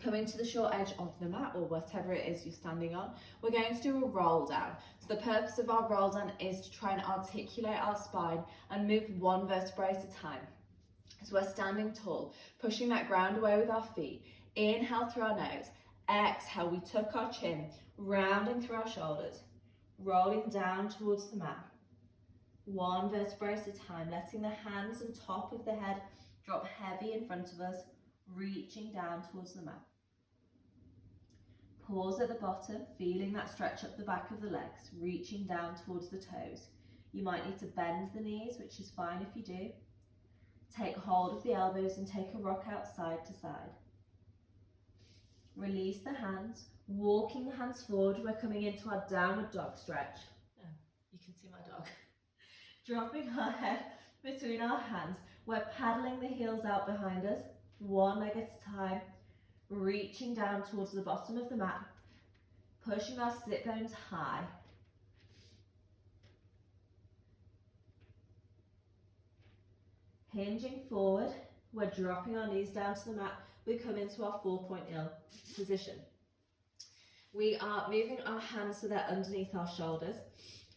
coming to the short edge of the mat or whatever it is you're standing on, we're going to do a roll down. So the purpose of our roll down is to try and articulate our spine and move one vertebrae at a time. So we're standing tall, pushing that ground away with our feet. Inhale through our nose. Exhale, we tuck our chin, rounding through our shoulders, rolling down towards the mat. One vertebrae at a time, letting the hands and top of the head drop heavy in front of us, reaching down towards the mat. Pause at the bottom, feeling that stretch up the back of the legs, reaching down towards the toes. You might need to bend the knees, which is fine if you do. Take hold of the elbows and take a rock out side to side. Release the hands, walking the hands forward. We're coming into our downward dog stretch. Oh, you can see my dog. Dropping our head between our hands. We're paddling the heels out behind us, one leg at a time, reaching down towards the bottom of the mat, pushing our sit bones high. Hinging forward, we're dropping our knees down to the mat. We come into our 4-point-nil position. We are moving our hands so they're underneath our shoulders,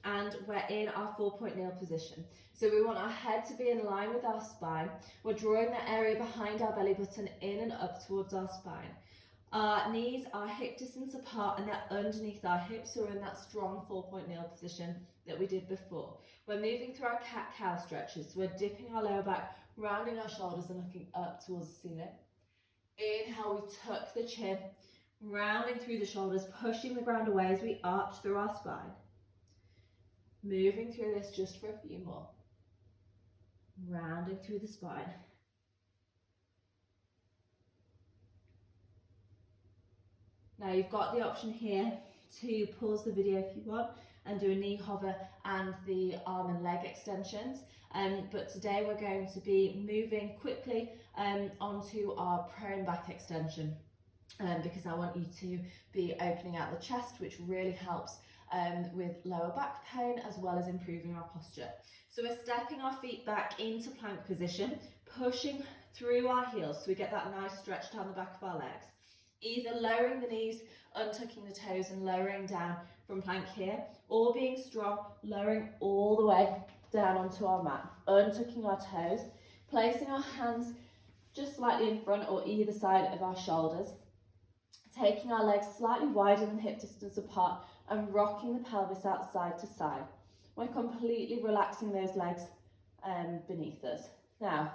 and we're in our 4-point-nil position. So we want our head to be in line with our spine. We're drawing the area behind our belly button in and up towards our spine. Our knees are hip distance apart and they're underneath our hips, so we're in that strong 4-point-nil position that we did before. We're moving through our cat-cow stretches, so we're dipping our lower back, rounding our shoulders and looking up towards the ceiling. Inhale, we tuck the chin, rounding through the shoulders, pushing the ground away as we arch through our spine. Moving through this just for a few more. Rounding through the spine. Now you've got the option here to pause the video if you want and do a knee hover and the arm and leg extensions. But today we're going to be moving quickly onto our prone back extension because I want you to be opening out the chest, which really helps with lower back pain as well as improving our posture. So we're stepping our feet back into plank position, pushing through our heels so we get that nice stretch down the back of our legs. Either lowering the knees, untucking the toes and lowering down from plank here, or being strong, lowering all the way down onto our mat, untucking our toes, placing our hands just slightly in front or either side of our shoulders, taking our legs slightly wider than hip distance apart and rocking the pelvis out side to side. We're completely relaxing those legs beneath us. Now,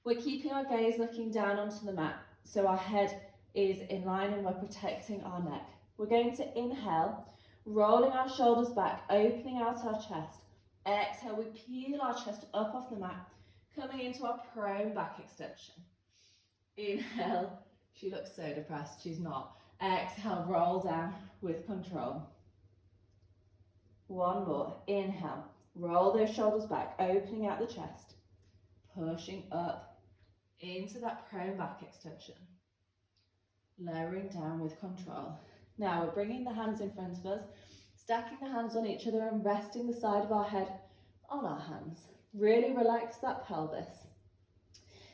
we're keeping our gaze looking down onto the mat, so our head is in line and we're protecting our neck. We're going to inhale, rolling our shoulders back, opening out our chest. Exhale, we peel our chest up off the mat, coming into our prone back extension. Inhale, she looks so depressed, she's not. Exhale, roll down with control. One more, inhale, roll those shoulders back, opening out the chest, pushing up into that prone back extension. Lowering down with control. Now we're bringing the hands in front of us, stacking the hands on each other and resting the side of our head on our hands. Really relax that pelvis.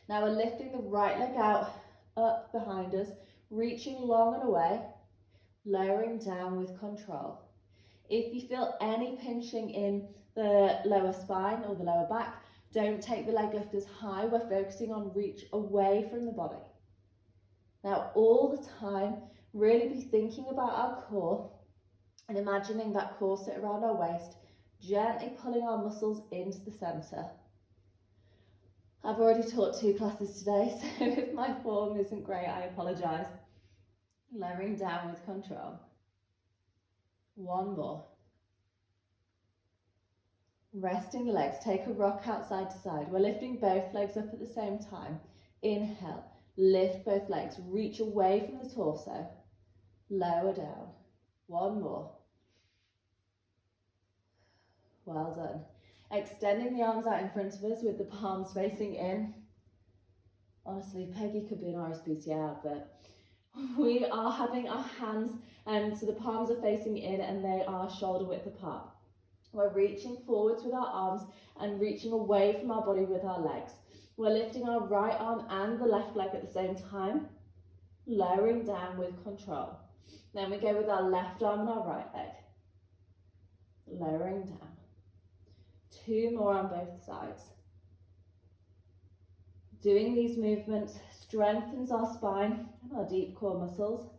Now we're lifting the right leg out, up behind us, reaching long and away, lowering down with control. If you feel any pinching in the lower spine or the lower back, don't take the leg lifters high. We're focusing on reach away from the body. Now, all the time, really be thinking about our core and imagining that core sit around our waist, gently pulling our muscles into the centre. I've already taught 2 classes today, so if my form isn't great, I apologise. Lowering down with control. One more. Resting the legs, take a rock out side to side. We're lifting both legs up at the same time. Inhale. Lift both legs, reach away from the torso, lower down. One more. Well done. Extending the arms out in front of us with the palms facing in. Honestly, Peggy could be an RSPCA advert. We are having our hands, so the palms are facing in and they are shoulder width apart. We're reaching forwards with our arms and reaching away from our body with our legs. We're lifting our right arm and the left leg at the same time. lowering down with control. Then we go with our left arm and our right leg, lowering down. 2 more on both sides. Doing these movements strengthens our spine and our deep core muscles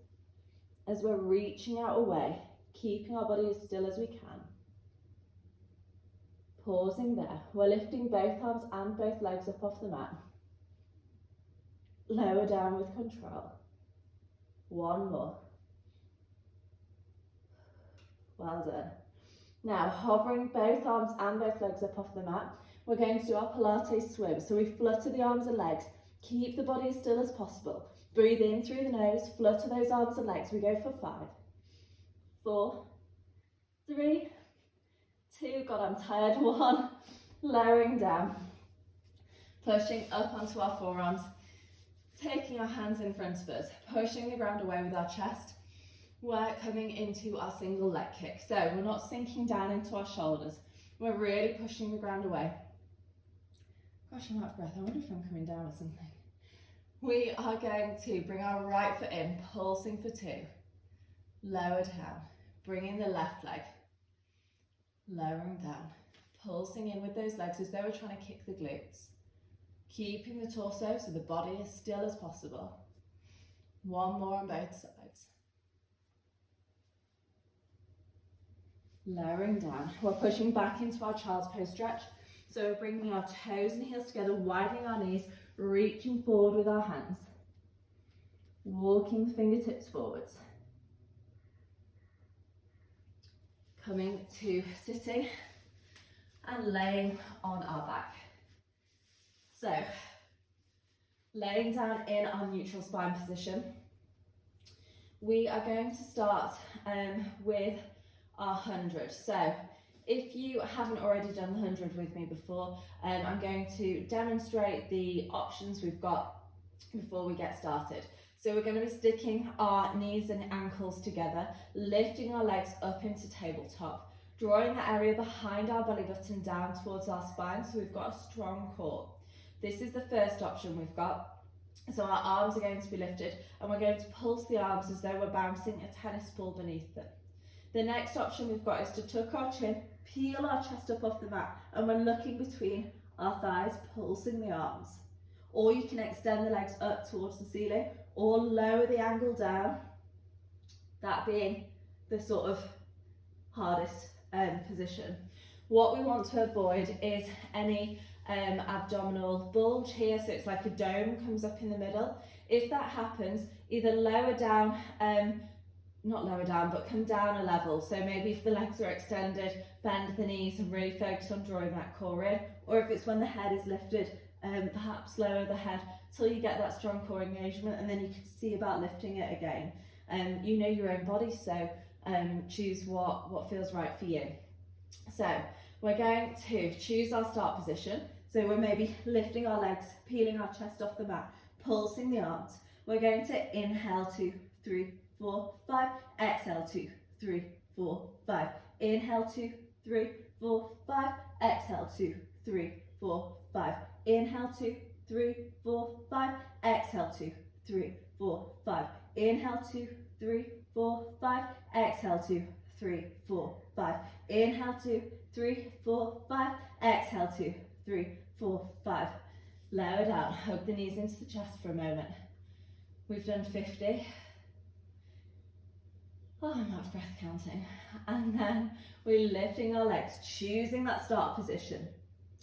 as we're reaching out away, keeping our body as still as we can. Pausing there. We're lifting both arms and both legs up off the mat. Lower down with control. 1 more. Well done. Now, hovering both arms and both legs up off the mat, we're going to do our Pilates swim. So we flutter the arms and legs, keep the body as still as possible. Breathe in through the nose, flutter those arms and legs. We go for 5, 4, 3, 2, God, I'm tired, 1, lowering down. Pushing up onto our forearms, taking our hands in front of us, pushing the ground away with our chest. We're coming into our single leg kick. So we're not sinking down into our shoulders. We're really pushing the ground away. Gosh, I'm out of breath. I wonder if I'm coming down or something. We are going to bring our right foot in, pulsing for 2. Lower down. Bringing the left leg. Lowering down. Pulsing in with those legs as though we're trying to kick the glutes. Keeping the torso so the body is still as possible. 1 more on both sides. Lowering down. We're pushing back into our child's pose stretch. So we're bringing our toes and heels together, widening our knees, reaching forward with our hands. Walking the fingertips forwards. Coming to sitting and laying on our back. So, laying down in our neutral spine position. We are going to start with our 100. So if you haven't already done the 100 with me before, I'm going to demonstrate the options we've got before we get started. So we're going to be sticking our knees and ankles together, lifting our legs up into tabletop, drawing the area behind our belly button down towards our spine so we've got a strong core. This is the first option we've got. So our arms are going to be lifted and we're going to pulse the arms as though we're bouncing a tennis ball beneath them. The next option we've got is to tuck our chin, peel our chest up off the mat, and we're looking between our thighs, pulsing the arms. Or you can extend the legs up towards the ceiling or lower the angle down, that being the sort of hardest position. What we want to avoid is any abdominal bulge here, so it's like a dome comes up in the middle. If that happens, either lower down, not lower down, but come down a level. So maybe if the legs are extended, bend the knees and really focus on drawing that core in. Or if it's when the head is lifted, perhaps lower the head till you get that strong core engagement, and then you can see about lifting it again. You know your own body, so choose what feels right for you. So we're going to choose our start position. So we're maybe lifting our legs, peeling our chest off the mat, pulsing the arms. We're going to inhale 2, 3, 4, 5, exhale 2, 3, 4, 5. Inhale 2, 3, 4, 5, exhale 2, 3, 4, 5. Inhale 2, 3, 4, 5, exhale 2, 3, 4, 5. Inhale 2, 3, 4, 5, exhale 2, 3, 4, 5. Inhale 2, 3, 4, 5, exhale 2, 3, 4, 5. Lower down, hug the knees into the chest for a moment. We've done 50. Oh, I'm out of breath counting. And then we're lifting our legs, choosing that start position.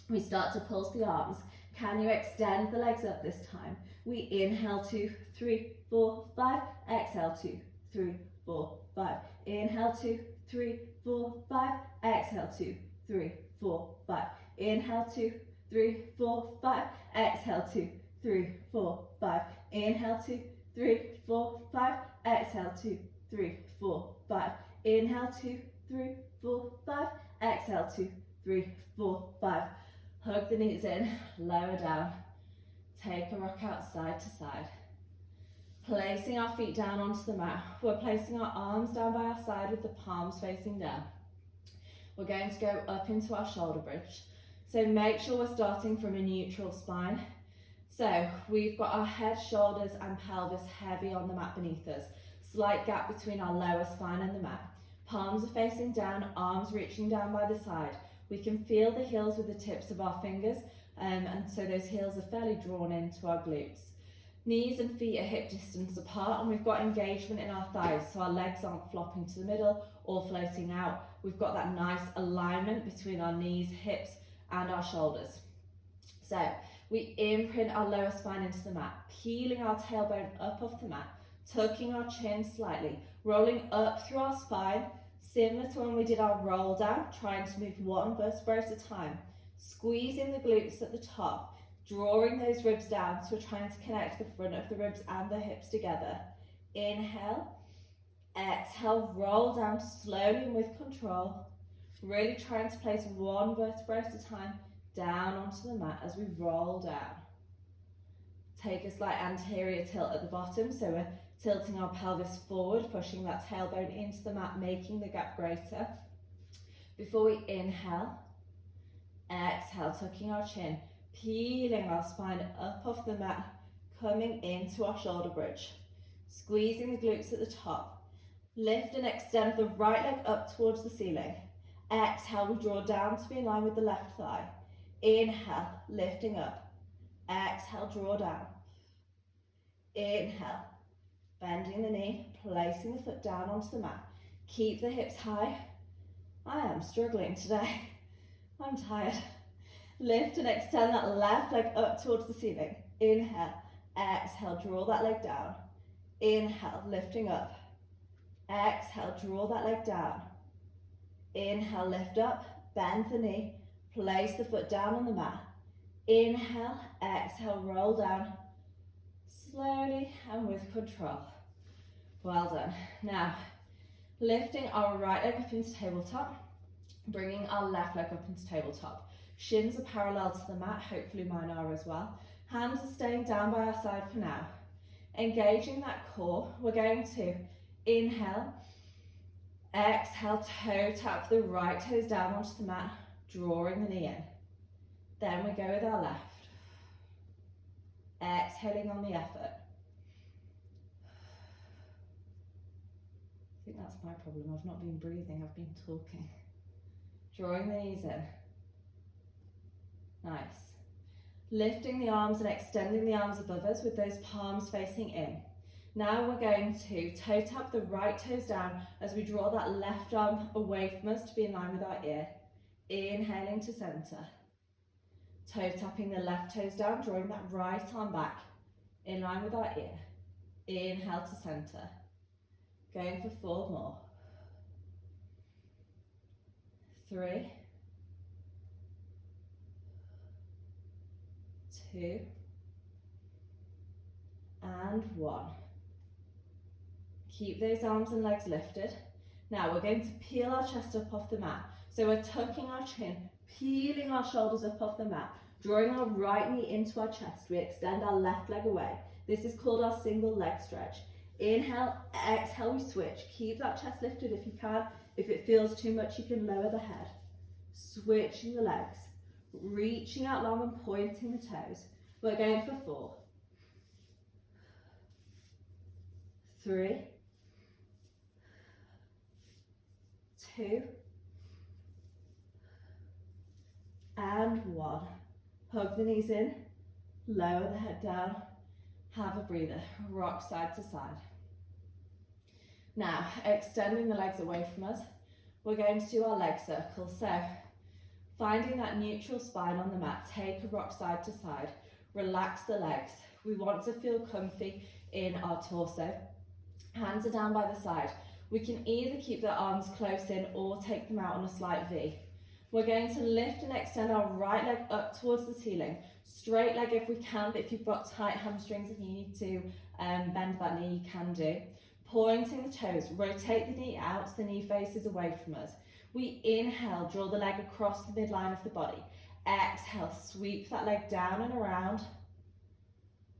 We start to pulse the arms. Can you extend the legs up this time? We inhale 2, 3, 4, 5. Exhale 2, 3, 4, 5. Inhale 2, 3, 4, 5. Exhale 2, 3, 4, 5. Inhale 2, 3, 4, 5. Exhale 2, 3, 4, 5. Inhale 2, 3, 4, 5. Exhale 2, 3, 4, 5. Inhale 2, 3, 4, 5. Exhale 2, 3, 4, 5. Hug the knees in, lower down. Take a rock out side to side. Placing our feet down onto the mat. We're placing our arms down by our side with the palms facing down. We're going to go up into our shoulder bridge. So make sure we're starting from a neutral spine. So we've got our head, shoulders and pelvis heavy on the mat beneath us. Slight gap between our lower spine and the mat. Palms are facing down, arms reaching down by the side. We can feel the heels with the tips of our fingers, and so those heels are fairly drawn into our glutes. Knees and feet are hip distance apart, and we've got engagement in our thighs, so our legs aren't flopping to the middle or floating out. We've got that nice alignment between our knees, hips and our shoulders. So we imprint our lower spine into the mat, peeling our tailbone up off the mat, tucking our chin slightly, rolling up through our spine, similar to when we did our roll down, trying to move one vertebra at a time, squeezing the glutes at the top, drawing those ribs down, so we're trying to connect the front of the ribs and the hips together. Inhale, exhale, roll down slowly and with control, really trying to place one vertebra at a time down onto the mat as we roll down. Take a slight anterior tilt at the bottom, so we're tilting our pelvis forward, pushing that tailbone into the mat, making the gap greater. Before we inhale, exhale, tucking our chin, peeling our spine up off the mat, coming into our shoulder bridge, squeezing the glutes at the top. Lift and extend the right leg up towards the ceiling. Exhale, we draw down to be in line with the left thigh. Inhale, lifting up. Exhale, draw down. Inhale, bending the knee, placing the foot down onto the mat. Keep the hips high. I am struggling today. I'm tired. Lift and extend that left leg up towards the ceiling. Inhale, exhale, draw that leg down. Inhale, lifting up. Exhale, draw that leg down. Inhale, lift up, bend the knee, place the foot down on the mat. Inhale, exhale, roll down. Slowly and with control. Well done. Now, lifting our right leg up into tabletop, bringing our left leg up into tabletop. Shins are parallel to the mat, hopefully mine are as well. Hands are staying down by our side for now. Engaging that core, we're going to inhale, exhale, toe tap the right toes down onto the mat, drawing the knee in. Then we go with our left. Exhaling on the effort. I think that's my problem. I've not been breathing, I've been talking. Drawing the knees in. Nice. Lifting the arms and extending the arms above us with those palms facing in. Now we're going to toe tap the right toes down as we draw that left arm away from us to be in line with our ear. Inhaling to center. Toe tapping the left toes down, drawing that right arm back, in line with our ear. Inhale to center. Going for 4 more. 3, 2, and 1. Keep those arms and legs lifted. Now we're going to peel our chest up off the mat. So we're tucking our chin, peeling our shoulders up off the mat, drawing our right knee into our chest. We extend our left leg away. This is called our single leg stretch. Inhale, exhale, we switch. Keep that chest lifted if you can. If it feels too much, you can lower the head. Switching the legs, reaching out long and pointing the toes. We're going for 4, 3, 2, and 1. Hug the knees in, lower the head down, have a breather, rock side to side. Now, extending the legs away from us, we're going to do our leg circle. So, finding that neutral spine on the mat, take a rock side to side, relax the legs. We want to feel comfy in our torso. Hands are down by the side. We can either keep the arms close in or take them out on a slight V. We're going to lift and extend our right leg up towards the ceiling. Straight leg if we can, but if you've got tight hamstrings and you need to bend that knee, you can do. Pointing the toes, rotate the knee out so the knee faces away from us. We inhale, draw the leg across the midline of the body. Exhale, sweep that leg down and around,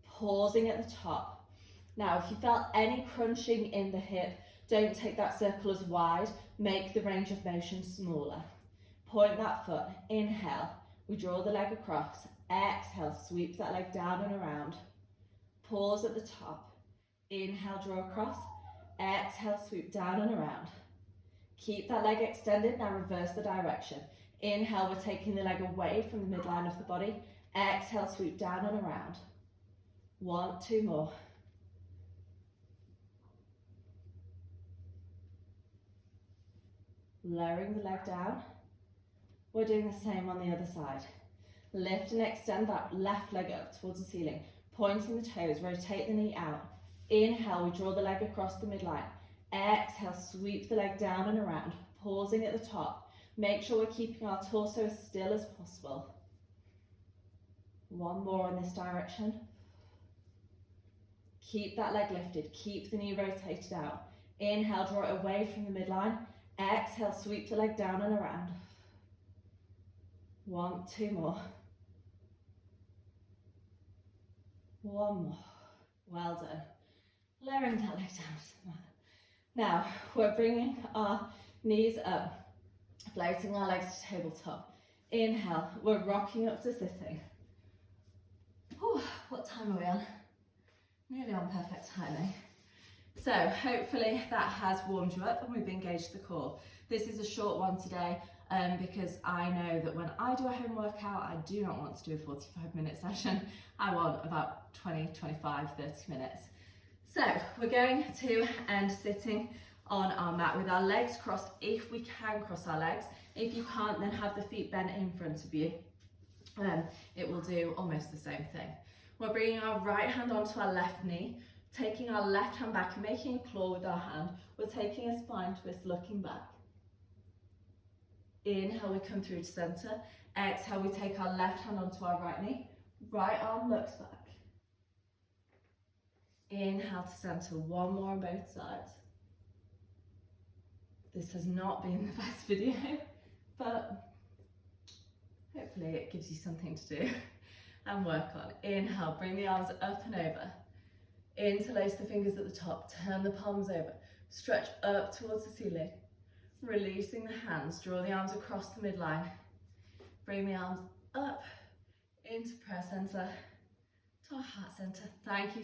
pausing at the top. Now, if you felt any crunching in the hip, don't take that circle as wide, make the range of motion smaller. Point that foot, inhale, we draw the leg across, Exhale, sweep that leg down and around. Pause at the top. Inhale, draw across. Exhale, sweep down and around. Keep that leg extended. Now reverse the direction. Inhale, we're taking the leg away from the midline of the body. Exhale, sweep down and around. 1, 2 more. Lowering the leg down. We're doing the same on the other side. Lift and extend that left leg up towards the ceiling. Pointing the toes, rotate the knee out. Inhale, we draw the leg across the midline. Exhale, sweep the leg down and around, pausing at the top. Make sure we're keeping our torso as still as possible. 1 more in this direction. Keep that leg lifted, keep the knee rotated out. Inhale, draw it away from the midline. Exhale, sweep the leg down and around. 1, 2 more. 1 more. Well done. Lowering that leg down to the mat. Now, we're bringing our knees up, floating our legs to tabletop. Inhale, we're rocking up to sitting. Whew, what time are we on? Nearly on perfect timing. So hopefully that has warmed you up and we've engaged the core. This is a short one today because I know that when I do a home workout, I do not want to do a 45-minute session. I want about 20, 25, 30 minutes. So we're going to end sitting on our mat with our legs crossed if we can cross our legs. If you can't, then have the feet bent in front of you. It will do almost the same thing. We're bringing our right hand onto our left knee, taking our left hand back and making a claw with our hand. We're taking a spine twist, looking back. Inhale, we come through to center. Exhale, we take our left hand onto our right knee. Right arm looks back. Inhale to center. 1 more on both sides. This has not been the best video, but hopefully it gives you something to do and work on. Inhale, bring the arms up and over. Interlace the fingers at the top, turn the palms over, stretch up towards the ceiling. Releasing the hands, draw the arms across the midline. Bring the arms up into prayer center, to our heart center. Thank you.